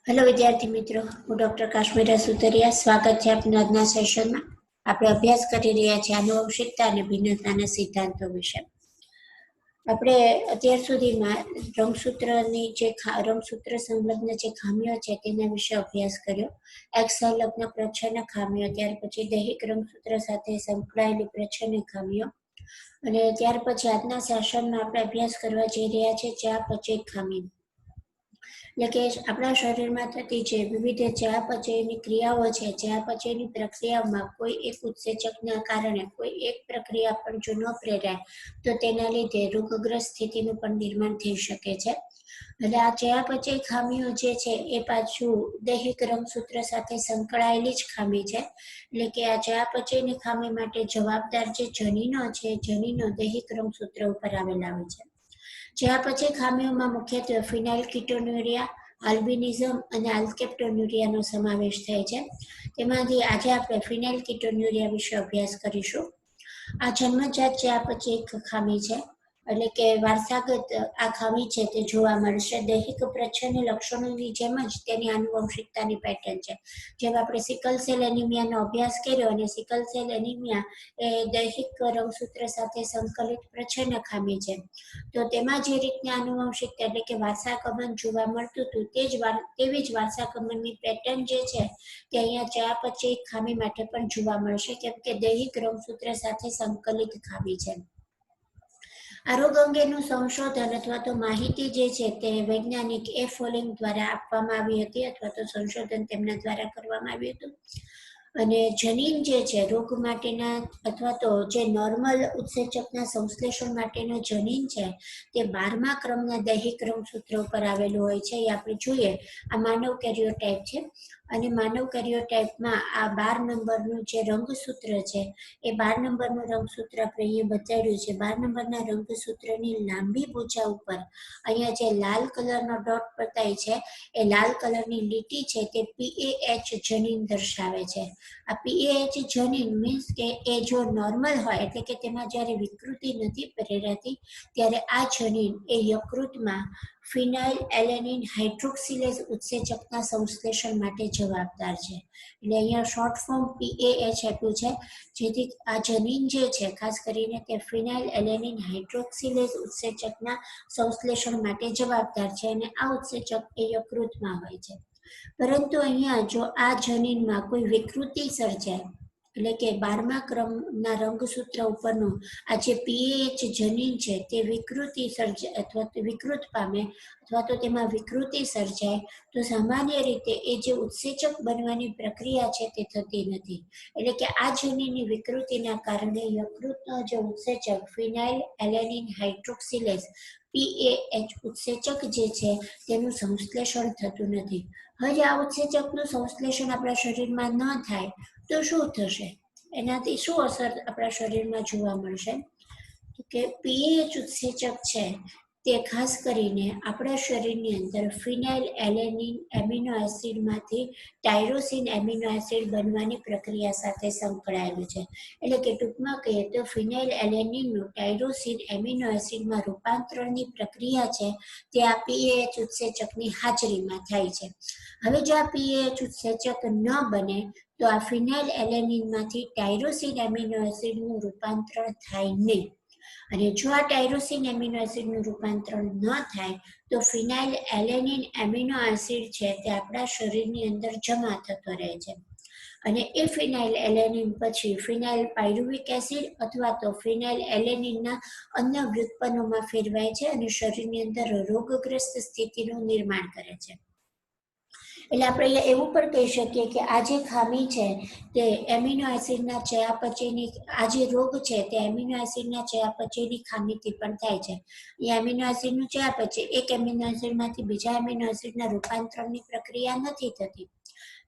Hello વિદ્યાર્થી મિત્રો, હું ડોક્ટર કાશ્મીરા સુતરિયા. સ્વાગત છે આપના આજના સેશનમાં. આપણે અભ્યાસ કરી રહ્યા છીએ આનુવંશિકતા અને ભિન્નતાના સિદ્ધાંતો વિશે. આપણે અત્યાર સુધીમાં રંગસૂત્રની રંગસૂત્ર સંલગ્ન જે ખામીઓ છે તેના વિશે અભ્યાસ કર્યો. એક સંલગ્ન પ્રચ્છન્ન ખામીઓ, ત્યાર પછી દૈહિક રંગસૂત્ર સાથે સંકળાયેલી પ્રચ્છન્ન ખામીઓ, અને ત્યાર પછી આજના સેશનમાં આપણે અભ્યાસ કરવા જઈ રહ્યા છીએ ચયાપચય ખામી. એટલે કે આપણા શરીરમાં થતી જે વિવિધ ચયાપચયની ક્રિયાઓ છે, ચયાપચયની પ્રક્રિયામાં કોઈ એક ઉત્સેચકના કારણે કોઈ એક પ્રક્રિયા પણ જો ન પ્રેરાય તો તેના લીધે રોગગ્રસ્ત સ્થિતિનું પણ નિર્માણ થઈ શકે છે. એટલે આ ચયાપચય ખામીઓ જે છે એ પાછું દૈહિક રંગસૂત્ર સાથે સંકળાયેલી જ ખામી છે. એટલે કે આ ચયાપચયની ખામી માટે જવાબદાર જે જનીનો છે, જનીનો દૈહિક રંગસૂત્ર ઉપર આવેલા હોય છે. ચયાપચય ખામીઓમાં મુખ્યત્વે ફિનાઇલકીટોન્યુરિયા, આલ્બિનિઝમ અને આલ્કેપ્ટોન્યુરિયાનો સમાવેશ થાય છે. તેમાંથી આજે આપણે ફિનાઇલકીટોન્યુરિયા વિશે અભ્યાસ કરીશું. આ જન્મજાત ચયાપચય ખામી છે, એટલે કે વારસાગત આ ખામી છે તે જોવા મળશે. દૈહિક પ્રચ્છન્ન લક્ષણોની જેમ જ તેની આનુવંશિકતાની પેટર્ન છે. જેમ આપણે સિકલ સેલ એનિમિયાનો અભ્યાસ કર્યો, અને સિકલ સેલ એનિમિયા એ દૈહિક રંગસૂત્ર સાથે સંકલિત પ્રચ્છન્ન ખામી છે. તો તેમાં જે રીતના આનુવંશિકતા એટલે કે વારસાગમન જોવા મળતું હતું તેવી જ વારસાગમનની પેટર્ન જે છે તે અહીંયા ચયાપચય ખામી માટે પણ જોવા મળશે, કેમ કે દૈહિક રંગસૂત્ર સાથે સંકલિત ખામી છે. આ રોગ અંગેનું સંશોધન અથવા તો માહિતી જે છે તે વૈજ્ઞાનિક એ ફોલિંગ દ્વારા આપવામાં આવી હતી, અથવા તો સંશોધન તેમના દ્વારા કરવામાં આવ્યું હતું. અને જનીન જે છે રોગ માટેના અથવા તો જે નોર્મલ ઉત્સેચકના સંશ્લેષણ માટેનો જનીન છે તે 12મા ક્રમના દૈહિક રંગસૂત્ર ઉપર આવેલું હોય છે. એ આપણે જોઈએ, આ માનવ કેરિયોટાઇપ છે, અને માનવ કેરિયોટાઇપમાં આ 12 નંબરનું જે રંગસૂત્ર છે એ 12 નંબરનું રંગસૂત્ર આપણે અહીંયા બતાવ્યું છે. 12 નંબરના રંગસૂત્રની લાંબી ભુજા ઉપર અહીંયા જે લાલ કલરનો ડોટ બતાય છે એ લાલ કલરની લીટી છે તે PAH જનીન દર્શાવે છે. આ PAH જનીન મીન્સ કે એ જો નોર્મલ હોય, એટલે કે તેમાં જ્યારે વિકૃતિ નથી પ્રેરાતી, ત્યારે આ જનીન એ યકૃતમાં ફિનાઇલ એલેનિન હાઇડ્રોક્સિલેઝ ઉત્સેચકના સંશ્લેષણ માટે જવાબદાર છે. એટલે અહીંયા શોર્ટ ફોર્મ PAH આપ્યું છે, જેથી આ જનીન જે છે ખાસ કરીને તે ફિનાઇલ એલેનિન હાઇડ્રોક્સિલેઝ ઉત્સેચકના સંશ્લેષણ માટે જવાબદાર છે, અને આ ઉત્સેચક એ યકૃતમાં હોય છે. પરંતુ અહીંયા જો આ જનીનમાં કોઈ વિકૃતિ સર્જાય, એટલે કે 12મા ક્રમના રંગસૂત્ર ઉપરનું આ જે PAH જનીન છે તે વિકૃતિ સર્જાય અથવા તો વિકૃત પામે અથવા તો તેમાં વિકૃતિ સર્જાય તો સામાન્ય રીતે એ જે ઉત્સેચક બનવાની પ્રક્રિયા છે તે થતી નથી. એટલે કે આ જનીનની વિકૃતિના કારણે યકૃતનો જે ઉત્સેચક ફિનાઇલ એલેનિન હાઇડ્રોક્સિલેઝ PAH ઉત્સેચક જે છે તેનું સંશ્લેષણ થતું નથી. હવે આ ઉત્સેચકનું સંશ્લેષણ આપણા શરીરમાં ન થાય તો શું થશે? એનાથી શું અસર આપણા શરીરમાં જોવા મળશે? તો કે PAH ઉત્સેચક છે તે ખાસ કરીને આપણા શરીરની અંદર ફિનાઇલ alanine amino એસિડમાંથી tyrosine amino acid બનવાની પ્રક્રિયા સાથે સંકળાયેલું છે. એટલે કે ટૂંકમાં કહીએ તો ફિનાઇલ એલેનિનનું ટાયરોસિન એમિનો એસિડમાં રૂપાંતરણની પ્રક્રિયા છે તે આ PAH ઉત્સેચકની હાજરીમાં થાય છે. હવે જો આ PAH ઉત્સેચક ન બને તો આ ફિનાઇલ એલેનિનમાંથી ટાયરોસિન એમિનો એસિડનું રૂપાંતરણ થાય નહીં. અને જો આ ટાયરોસિન એમિનો એસિડનું રૂપાંતરણ ન થાય તો ફિનાઇલ એલેનિન એમિનો એસિડ છે તે આપણા શરીરની અંદર જમા થતો રહે છે, અને એ ફિનાઇલ એલેનિન પછી ફિનાઇલ પાયરુવિક એસિડ અથવા તો ફિનાઇલ એલેનિનના અન્ય વ્યુત્પન્નોમાં ફેરવાય છે અને શરીરની અંદર રોગગ્રસ્ત સ્થિતિનું નિર્માણ કરે છે. એટલે આપણે અહીંયા એવું પણ કહી શકીએ કે આ જે ખામી છે તે એમિનો એસિડના ચયાપચયની, આ જે રોગ છે તે એમિનો એસિડના ચયાપચયની ખામીથી પણ થાય છે. એ એમિનો એસિડનું ચયાપચય એક એમિનો એસિડમાંથી બીજા એમિનો એસિડના રૂપાંતરણની પ્રક્રિયા નથી થતી,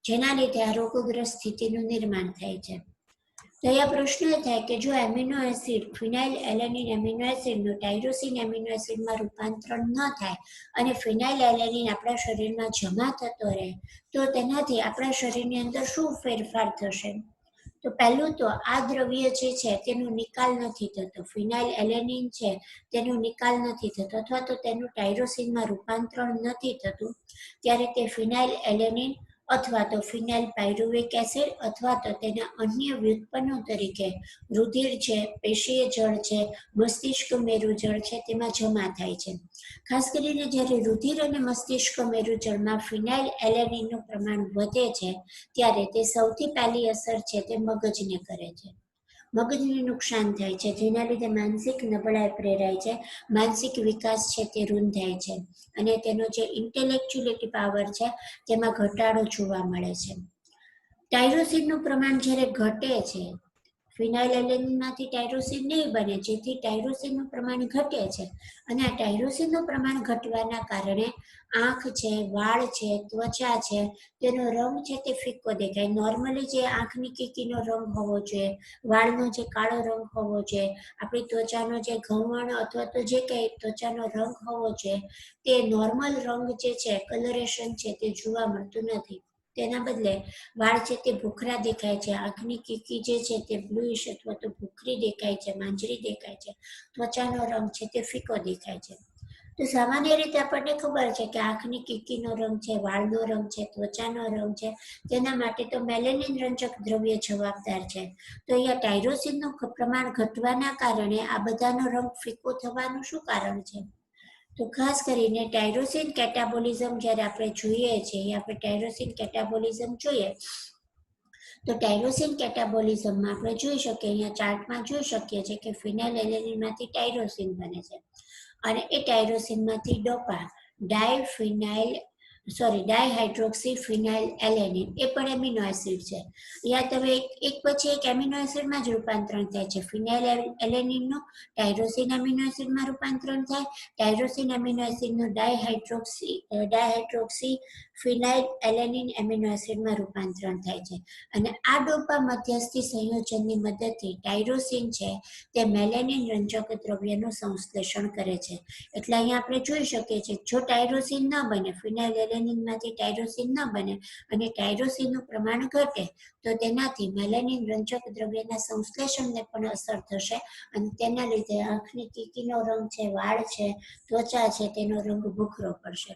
જેના લીધે આ રોગગ્રસ્ત સ્થિતિનું નિર્માણ થાય છે. તો અહીંયા પ્રશ્ન એ થાય કે જો એમિનો એસિડ ફિનાઇલ એલેનિન એમિનો એસિડનું ટાયરોસિન એમિનો એસિડમાં રૂપાંતરણ ન થાય અને ફિનાઇલ એલેનિન આપણા શરીરમાં જમા થતો રહે તો તેનાથી આપણા શરીરની અંદર શું ફેરફાર થશે? તો તો પહેલું તો આ દ્રવ્ય જે છે તેનો નિકાલ નથી થતો. ફિનાઇલ એલેનિન છે તેનો નિકાલ નથી થતો અથવા તો તેનું ટાયરોસિનમાં રૂપાંતરણ નથી થતું, ત્યારે તે ફિનાઇલ એલેનિન અથવા તો ફિનાઇલ પાયરુવેક એસિડ અથવા તો તેના અન્ય વ્યુત્પન્નો તરીકે રુધિર છે, પેશીય જળ છે, મસ્તિષ્ક મેરુજળ છે તેમાં જમા થાય છે. ખાસ કરીને જ્યારે રુધિર અને મસ્તિષ્ક મેરુજળમાં ફિનાઇલ એલેનિનનું પ્રમાણ વધે છે ત્યારે તે સૌથી પહેલી અસર છે તે મગજને કરે છે. મગજને નુકસાન થાય છે, જેના લીધે માનસિક નબળાઈ પ્રેરાય છે, માનસિક વિકાસ છે તે રૂંધાય છે અને તેનો જે ઇન્ટેલેક્ચ્યુઅલિટી પાવર છે તેમાં ઘટાડો જોવા મળે છે. ટાયરોસિનનું પ્રમાણ જ્યારે ઘટે છે, ફિનાઇલ એલેનિનમાંથી ટાયરોસિન નહીં બને, જેથી ટાયરોસિનનું પ્રમાણ ઘટે છે અને આ ટાયરોસિનનું પ્રમાણ ઘટવાના કારણે આંખ છે, વાળ છે, ત્વચા છે તેનો રંગ છે તે ફિક્કો દેખાય. નોર્મલી જે આંખની કીકીનો રંગ હોવો જોઈએ, વાળનો જે કાળો રંગ હોવો જોઈએ, આપણી ત્વચાનો જે ઘઉંવર્ણ અથવા તો જે કંઈ ત્વચાનો રંગ હોવો જોઈએ તે નોર્મલ રંગ જે છે, કલરેશન છે તે જોવા મળતું નથી. તેના બદલે વાળ છે તે ભૂખરા દેખાય છે, આંખની કીકી જે છે તે બ્લુઇશ અથવા તો ભૂખરી દેખાય છે, માંજરી દેખાય છે, ત્વચાનો રંગ છે તે ફીકો દેખાય છે. તો સામાન્ય રીતે આપણને ખબર છે કે આંખની કીકીનો રંગ છે, વાળનો રંગ છે, ત્વચાનો રંગ છે, તેના માટે તો મેલેનિન રંજક દ્રવ્ય જવાબદાર છે. તો અહીંયા ટાયરોસિનનું પ્રમાણ ઘટવાના કારણે આ બધાનો રંગ ફીકો થવાનું શું કારણ છે? તો ખાસ કરીને ટાયરોસિન કેટાબોલિઝમ જ્યારે આપણે જોઈએ છીએ, આપણે ટાયરોસિન કેટાબોલિઝમ જોઈએ તો ટાયરોસિન કેટાબોલિઝમમાં આપણે જોઈ શકીએ, અહીંયા ચાર્ટમાં જોઈ શકીએ છીએ કે ફિનાઇલ એલેનિનમાંથી ટાયરોસિન બને છે અને એ ટાયરોસિનમાંથી ડાયહાઇડ્રોક્સી ફિનાઇલ એલેનિન એ પણ એમિનો એસિડ છે. અહીંયા તમે એક પછી એક એમિનો એસિડમાં જ રૂપાંતરણ થાય છે. ફિનાઇલ એલેનિનનું ટાયરોસિન એમિનો એસિડમાં રૂપાંતરણ થાય, ટાયરોસિન એમિનો એસિડનું ડાયહાઇડ્રોક્સી ફિનાઇલ એલેનિન એમિનો એસિડમાં રૂપાંતરણ થાય છે અને આ ડોપા મધ્યસ્થી સંયોજનની મદદથી ટાયરોસિન છે તે મેલેનિન રંજક દ્રવ્યનું સંશ્લેષણ કરે છે. એટલે અહીંયા આપણે જોઈ શકીએ છીએ જો ટાયરોસિન ન બને, ફિનાઇલ એલેનિનમાંથી ટાયરોસિન ન બને અને ટાયરોસિનનું પ્રમાણ ઘટે તો તેનાથી મેલેનિન રંજક દ્રવ્યના સંશ્લેષણને પણ અસર થશે અને તેના લીધે આંખની કીકીનો રંગ છે, વાળ છે, ત્વચા છે તેનો રંગ ભૂખરો પડશે.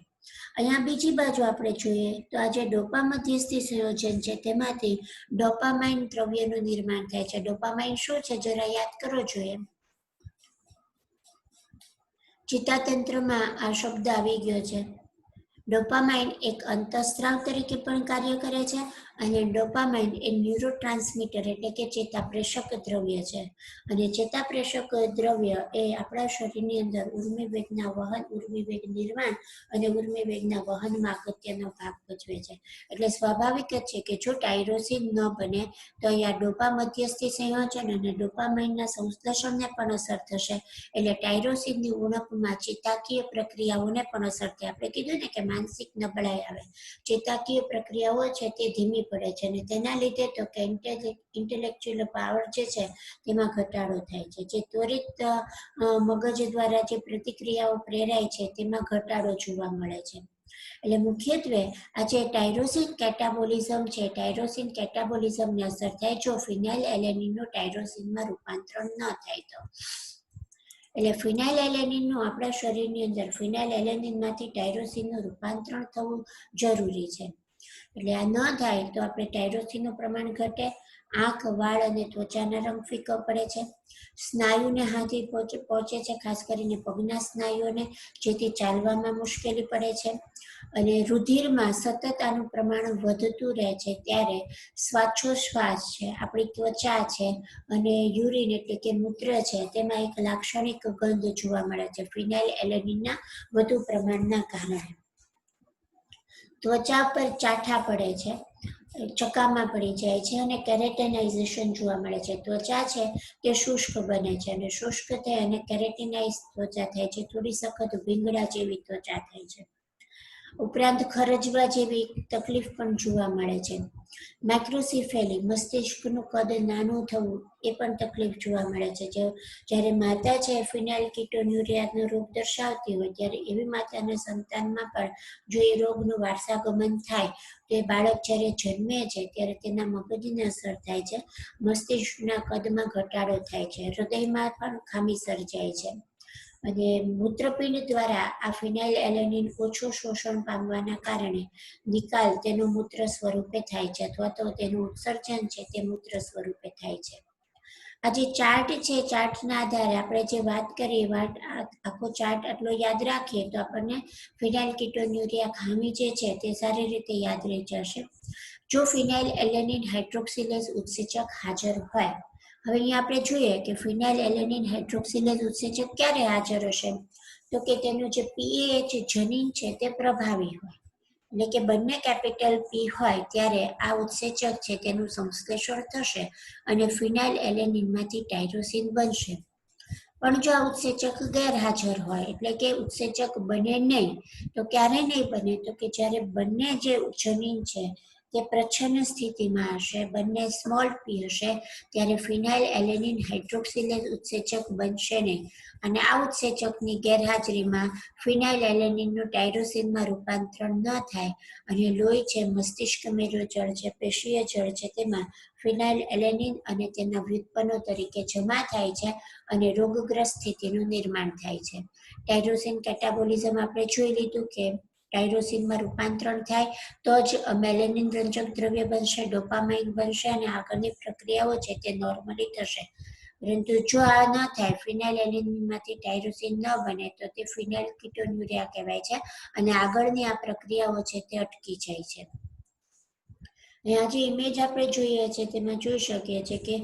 અહીંયા બીજી બાજુ આપણે જોઈએ તો આ જે ડોપા મધ્યસ્થી સંયોજન છે તેમાંથી ડોપામાઇન દ્રવ્યનું નિર્માણ થાય છે. ડોપામાઇન શું છે જરા યાદ કરવો જોઈએ. ચેતાતંત્રમાં આ શબ્દ આવી ગયો છે. ડોપામાઇન એક અંતઃસ્ત્રાવ તરીકે પણ કાર્ય કરે છે અને ડોપામાઇન એ ન્યુરોટ્રાન્સમીટર એટલે કે ચેતાપ્રેષક દ્રવ્ય છે અને ચેતાપ્રેષક દ્રવ્ય એ આપણા શરીરની અંદર ઉર્મિવેગના વહન, ઉર્મિવેગ નિર્માણ અને ઉર્મિવેગના વહનમાં અગત્યનો ભાગ ભજવે છે. એટલે સ્વાભાવિક જ છે કે જો ટાયરોસિન ન બને તો અહીંયા ડોપા મધ્યસ્થી સંયોજન અને ડોપામાઇનના સંશ્લેષણને પણ અસર થશે. એટલે ટાયરોસિનની ઉણપમાં ચેતાકીય પ્રક્રિયાઓને પણ અસર થાય. આપણે કીધું ને કે માનસિક નબળાઈ આવે, ચેતાકીય પ્રક્રિયાઓ છે તે ધીમી પડે છે અને તેના લીધે તો કે ઇન્ટેલેક્ચ્યુઅલ પાવર જે છે તેમાં ઘટાડો થાય છે. જે ત્વરિત મગજ દ્વારા જે પ્રતિક્રિયાઓ પ્રેરાય છે તેમાં ઘટાડો જોવા મળે છે. એટલે મુખ્યત્વે આ જે ટાયરોસિન કેટાબોલિઝમ છે, ટાયરોસિન કેટાબોલિઝમને અસર થાય જો ફિનાઇલ એલેનિનનું ટાયરોસિનમાં રૂપાંતરણ ન થાય તો. એટલે ફિનાઇલ એલેનિનનું આપણા શરીરની અંદર ફિનાઇલ એલેનિનમાંથી ટાયરોસિનનું રૂપાંતરણ થવું જરૂરી છે. એટલે આ ન થાય તો આપણે ટાયરોસિનનું પ્રમાણ ઘટે, આંખ, વાળ અને ત્વચાના રંગ ફીકો પડે છે, સ્નાયુને હાથી પહોંચે છે, ખાસ કરીને પગના સ્નાયુઓને, જેથી ચાલવામાં મુશ્કેલી પડે છે અને રુધિરમાં સતત આનું પ્રમાણ વધતું રહે છે ત્યારે શ્વાસોશ્વાસ છે, આપણી ત્વચા છે અને યુરિન એટલે કે મૂત્ર છે તેમાં એક લાક્ષણિક ગંધ જોવા મળે છે ફિનાઇલ એલેનિનના વધુ પ્રમાણના કારણે. ત્વચા પર ચાઠા પડે છે, ચકામા પડી જાય છે અને કેરેટેનાઇઝેશન જોવા મળે છે. ત્વચા છે તે શુષ્ક બને છે અને શુષ્ક થાય અને કેરેટિનાઇઝ ત્વચા થાય છે, થોડી સખત ભીંગડા જેવી ત્વચા થાય છે ઉપરાંત ખરજવા જેવી તકલીફ પણ જોવા મળે છે. માઇક્રોસિફેલી, મસ્તિષ્કનું કદ નાનું થવું, એ પણ તકલીફ જોવા મળે છે. જ્યારે માતા છે ફિનાઇલકીટોન્યુરિયાનો રોગ દર્શાવતી હોય ત્યારે એવી માતાના સંતાનમાં પણ જો એ રોગનું વારસાગમન થાય તો એ બાળક જ્યારે જન્મે છે ત્યારે તેના મગજને અસર થાય છે, મસ્તિષ્કના કદમાં ઘટાડો થાય છે, હૃદયમાં પણ ખામી સર્જાય છે. અને મૂત્રપિંડ દ્વારા આ ફિનાઇલ એલેનિન ઓછું શોષણ પામવાના કારણે નિકાલ તેનું મૂત્ર સ્વરૂપે થાય છે, અથવા તો તેનું ઉત્સર્જન છે તે મૂત્ર સ્વરૂપે થાય છે. આ જે ચાર્ટ છે, ચાર્ટના આધારે આપણે જે વાત કરીએ, આખો ચાર્ટ આટલો યાદ રાખીએ તો આપણને ફિનાઇલકીટોન્યુરિયા ખામી જે છે તે સારી રીતે યાદ રહી જશે. જો ફિનાઇલ એલેનિન હાઇડ્રોક્સિલેઝ ઉત્સેચક હાજર હોય, હવે અહીંયા આપણે જોઈએ કે ફિનાઇલ એલેનિન હાઇડ્રોક્સિલેઝ ઉત્સેચક ક્યારે હાજર હશે, તો કે તેનું જે પીએચ જનીન છે તે પ્રભાવી હોય, એટલે કે બંને કેપિટલ પી હોય ત્યારે આ ઉત્સેચક છે તેનું સંશ્લેષણ થશે અને ફિનાઇલ એલેનિનમાંથી ટાયરોસિન બનશે. પણ જો આ ઉત્સેચક ગેરહાજર હોય, એટલે કે ઉત્સેચક બને નહીં, તો ક્યારે નહીં બને, તો કે જ્યારે બંને જે જનીન છે તે પ્રચ્છન્ન સ્થિતિમાં હશે, બંને સ્મોલ પી હશે, ત્યારે ફિનાઇલ એલેનિન હાઇડ્રોક્સિલેઝ ઉત્સેચક બનશે નહીં. અને આ ઉત્સેચકની ગેરહાજરીમાં ફિનાઇલ એલેનિનનું ટાયરોસિનમાં રૂપાંતરણ ન થાય અને લોહી છે, મસ્તિષ્ક મેરુ જળ છે, પેશીય જળ છે, તેમાં ફિનાઇલ એલેનિન અને તેના વ્યુત્પન્નો તરીકે જમા થાય છે અને રોગગ્રસ્ત સ્થિતિનું નિર્માણ થાય છે. ટાયરોસિન કેટાબોલિઝમ આપણે જોઈ લીધું કે ટાયરોસિનમાં રૂપાંતરણ થાય તો જ મેલેનિન રંજક દ્રવ્ય બનશે, ડોપામાઇન બનશે અને આગળની પ્રક્રિયાઓ છે તે નોર્મલી થશે. પરંતુ જો આ ન થાય, ફિનાઇલ એલેનિનમાંથી ટાયરોસિન ન બને, તો તે ફિનાઇલકીટોન્યુરિયા કહેવાય છે અને આગળની આ પ્રક્રિયાઓ છે તે અટકી જાય છે. આ જે ઇમેજ આપણે જોઈએ છે તેમાં જોઈ શકીએ છીએ કે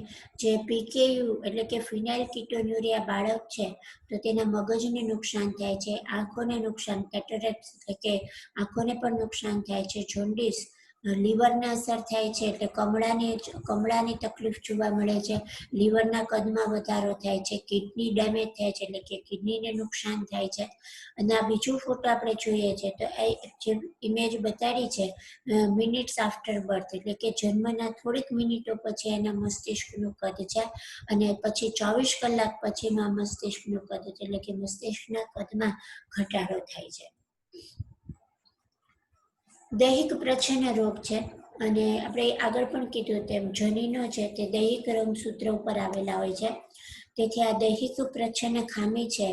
જે પીકેયુ એટલે કે ફિનાઇલકીટોન્યુરિયા બાળક છે તો તેના મગજને નુકસાન થાય છે, આંખોને નુકસાન, કેટરેક્ટ એટલે કે આંખોને પણ નુકસાન થાય છે, જોન્ડિસ, લીવરને અસર થાય છે, એટલે કમળાની તકલીફ જોવા મળે છે, લીવરના કદમાં વધારો થાય છે, કિડની ડેમેજ થાય છે, એટલે કે કિડનીને નુકસાન થાય છે. અને આ બીજું ફોટો આપણે જોઈએ છે તો એ જે ઇમેજ બતાડી છે મિનિટ્સ આફ્ટર બર્થ, એટલે કે જન્મના થોડીક મિનિટો પછી એના મસ્તિષ્કનું કદ છે અને પછી 24 કલાક પછીમાં મસ્તિષ્કનું કદ છે, એટલે કે મસ્તિષ્કના કદમાં ઘટાડો થાય છે. દૈહિક પ્રચ્છન્ન રોગ છે અને આપણે આગળ પણ કીધું તેમ જનીનો છે તે દૈહિક રંગસૂત્ર ઉપર આવેલા હોય છે. તેથી આ દૈહિક પ્રચ્છન્ન ખામી છે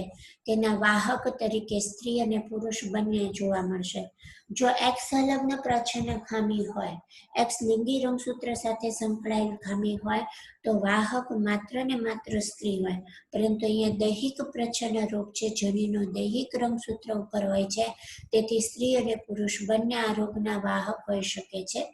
તેના વાહક તરીકે સ્ત્રી અને પુરુષ બંને જોવા મળશે. જો એક્સ સંલગ્ન પ્રચ્છન્ન ખામી હોય, એક્સ લિંગી રંગસૂત્ર સાથે સંકળાયેલ ખામી હોય તો વાહક માત્ર ને માત્ર સ્ત્રી હોય. પરંતુ અહીંયા દૈહિક પ્રચ્છન્ન રોગ છે, જનીનો દૈહિક રંગસૂત્ર ઉપર હોય છે, તેથી સ્ત્રી અને પુરુષ બંને આ રોગના વાહક હોઈ શકે છે.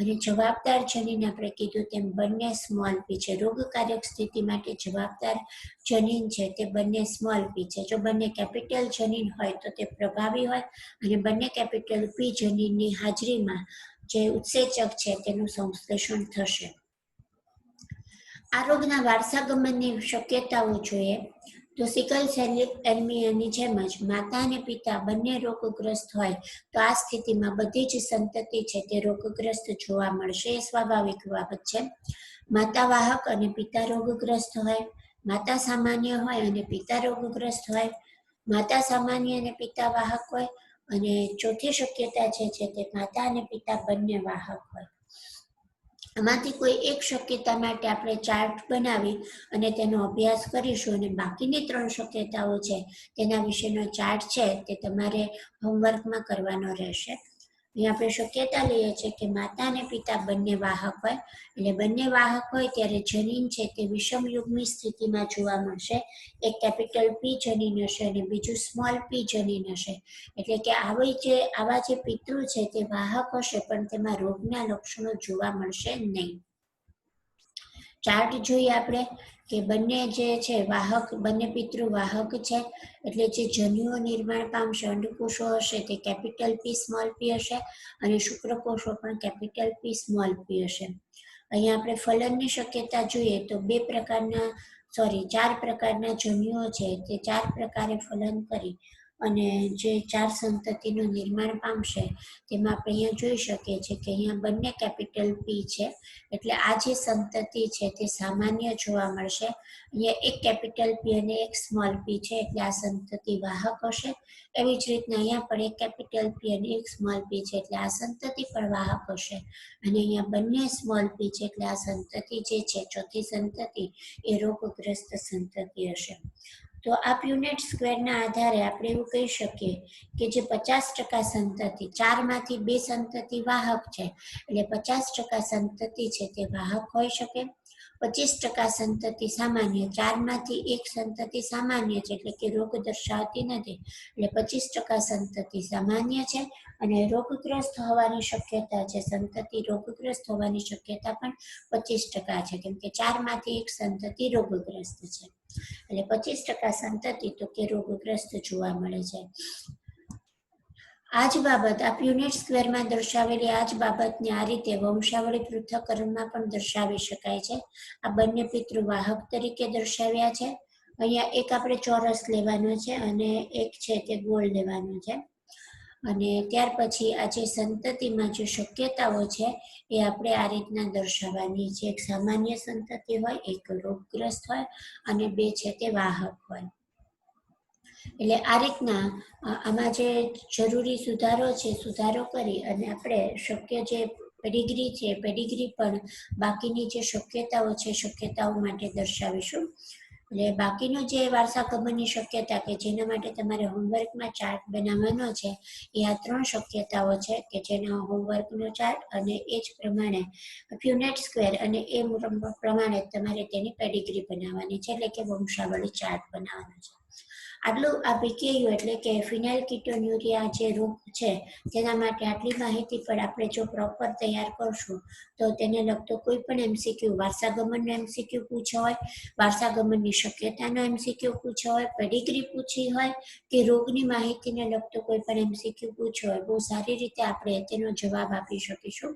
અને જવાબદાર જનીન આપણે કીધું તેમ બંને સ્મોલ પી છે. રોગકારક સ્થિતિ માટે જવાબદાર જનીન છે તે બંને સ્મોલ પી છે. જો બંને કેપિટલ જનીન હોય તો તે પ્રભાવી હોય અને બંને કેપિટલ પી જનીનની હાજરીમાં જે ઉત્સેચક છે તેનું સંશ્લેષણ થશે. આ રોગના વારસાગમનની શક્યતાઓ જોઈએ તો સિકલ સેલ એનિમિયાની જેમ જ માતા અને પિતા બંને રોગગ્રસ્ત હોય તો આ સ્થિતિમાં બધી જ સંતતિ છે તે રોગગ્રસ્ત જોવા મળશે, એ સ્વાભાવિક બાબત છે. માતા વાહક અને પિતા રોગગ્રસ્ત હોય, માતા સામાન્ય હોય અને પિતા રોગગ્રસ્ત હોય, માતા સામાન્ય અને પિતા વાહક હોય, અને ચોથી શક્યતા છે તે માતા અને પિતા બંને વાહક હોય. આમાંથી કોઈ એક શક્યતા માટે આપણે ચાર્ટ બનાવી અને તેનો અભ્યાસ કરીશું અને બાકીની 3 શક્યતાઓ છે તેના વિશેનો ચાર્ટ છે તે તમારે હોમવર્કમાં કરવાનો રહેશે. અહીં આપણે શક્યતા લઈએ છીએ કે માતા અને પિતા બંને વાહક હોય, એટલે બંને વાહક હોય ત્યારે જનીન છે તે વિષમ યુગ્મી સ્થિતિમાં જોવા મળશે. એક કેપિટલ પી જનીન હશે અને બીજું સ્મોલ પી જનીન હશે, એટલે કે આવા જે પિતૃ છે તે વાહક હશે પણ તેમાં રોગના લક્ષણો જોવા મળશે નહીં. ચાર્ટ જોઈએ આપણે કે બંને જે છે વાહક, બંને પિતૃ વાહક છે, એટલે જે જન્યુઓ નિર્માણ પામશે, અંડકોષો હશે તે કેપિટલ પી સ્મોલ પી હશે અને શુક્રકોષો પણ કેપિટલ પી સ્મોલ પી હશે. અહીંયા આપણે ફલનની શક્યતા જોઈએ તો 4 પ્રકારના જન્યુઓ છે તે 4 પ્રકારે ફલન કરી અને જે 4 સંતતિનું નિર્માણ પામશે તેમાં આપણે અહીંયા જોઈ શકીએ છીએ કે અહીંયા બંને કેપિટલ પી છે, એટલે આ જે સંતતિ છે તે સામાન્ય જોવા મળશે. અહીંયા એક કેપિટલ પી અને એક સ્મોલ પી છે, એટલે આ સંતતિ વાહક હશે. એવી જ રીતના અહીંયા પણ એક કેપિટલ પી અને એક સ્મોલ પી છે, એટલે આ સંતતિ પણ વાહક હશે. અને અહીંયા બંને સ્મોલ પી છે, એટલે આ સંતતિ જે છે ચોથી સંતતિ એ રોગગ્રસ્ત સંતતિ હશે. તો આ પ્યુનેટ સ્ક્વેરના આધારે આપણે એવું કહી શકીએ કે જે 50% સંતતિ, 4માંથી 2 સંતતિ વાહક છે, એટલે 50% સંતતિ છે તે વાહક હોઈ શકે. 25% સંતતિ સામાન્ય, 4માંથી 1 સંતતિ સામાન્ય છે, એટલે કે રોગ દર્શાવતી નથી, એટલે 25% સંતતિ સામાન્ય છે. અને રોગગ્રસ્ત હોવાની શક્યતા છે, સંતતિ રોગગ્રસ્ત હોવાની શક્યતા પણ 25% છે, કેમ કે 4માંથી 1 સંતતિ રોગગ્રસ્ત છે, એટલે 25% સંતતિ તો કે રોગગ્રસ્ત જોવા મળે છે. આ જ બાબત આ પ્યુનેટ સ્ક્વેરમાં દર્શાવેલી આ જ બાબતને આ રીતે વંશાવળી પૃથ્થકરણમાં પણ દર્શાવી શકાય છે. આ બંને પિતૃવાહક તરીકે દર્શાવ્યા છે. અહીંયા એક આપણે ચોરસ લેવાનો છે અને એક છે તે ગોળ લેવાનો છે. અને ત્યાર પછી આ જે સંતતિમાં જે શક્યતાઓ છે એ આપણે આ રીતના દર્શાવવાની છે. એક સામાન્ય સંતતિ હોય, એક રોગગ્રસ્ત હોય અને 2 છે તે વાહક હોય. એટલે આ રીતના આમાં જે જરૂરી સુધારો કરી અને આપણે શક્ય જે પેડિગ્રી છે, પેડિગ્રી પણ બાકીની જે શક્યતાઓ માટે દર્શાવીશું. એટલે બાકીનો જે વારસાગમનની શક્યતા કે જેના માટે તમારે હોમવર્કમાં ચાર્ટ બનાવવાનો છે, એ આ 3 શક્યતાઓ છે કે જેનો હોમવર્કનો ચાર્ટ અને એ જ પ્રમાણે પ્યુનેટ સ્ક્વેર અને એ પ્રમાણે તમારે તેની પેડિગ્રી બનાવવાની છે, એટલે કે વંશાવળી ચાર્ટ બનાવવાનો છે. આટલું આ પીકેયુ એટલે કે ફિનાઇલ કીટોન્યુરિયા જે રોગ છે તેના માટે આટલી માહિતી પણ આપણે જો પ્રોપર તૈયાર કરશું તો તેને લગતો કોઈ પણ એમસીક્યુ, વારસાગમનનો એમસીક્યુ પૂછ્યો હોય, વારસાગમનની શક્યતાનો એમસીક્યુ પૂછ્યો હોય, પેડિગ્રી પૂછી હોય કે રોગની માહિતીને લગતો કોઈ પણ એમસીક્યુ પૂછ્યો હોય, બહુ સારી રીતે આપણે તેનો જવાબ આપી શકીશું.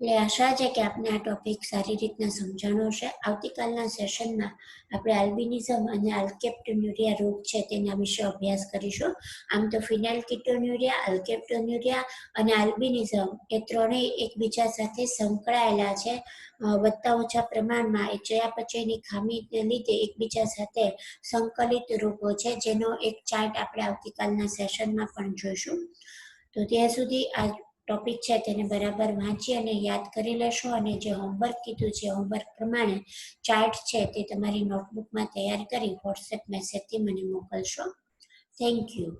એટલે આશા છે કે આપને આ ટોપિક સારી રીતના સમજાણો હશે. આવતીકાલના સેશનમાં આપણે આલ્બિનિઝમ અને આલ્કેપ્ટોન્યુરિયા રોગ છે તેના વિશે અભ્યાસ કરીશું. આમ તો ફિનાઇલ કીટોન્યુરિયા, આલ્કેપ્ટોન્યુરિયા અને આલ્બિનિઝમ એ ત્રણેય એકબીજા સાથે સંકળાયેલા છે. વધતા ઓછા પ્રમાણમાં એ ચયાપચયની ખામીને લીધે એકબીજા સાથે સંકલિત રોગો છે, જેનો એક ચાર્ટ આપણે આવતીકાલના સેશનમાં પણ જોઈશું. તો ત્યાં સુધી આ ટોપિક છે તેને બરાબર વાંચી અને યાદ કરી લેશો, અને જે હોમવર્ક કીધું છે હોમવર્ક પ્રમાણે ચાર્ટ છે તે તમારી નોટબુકમાં તૈયાર કરી વોટ્સએપ મેસેજથી મને મોકલશો. Thank you.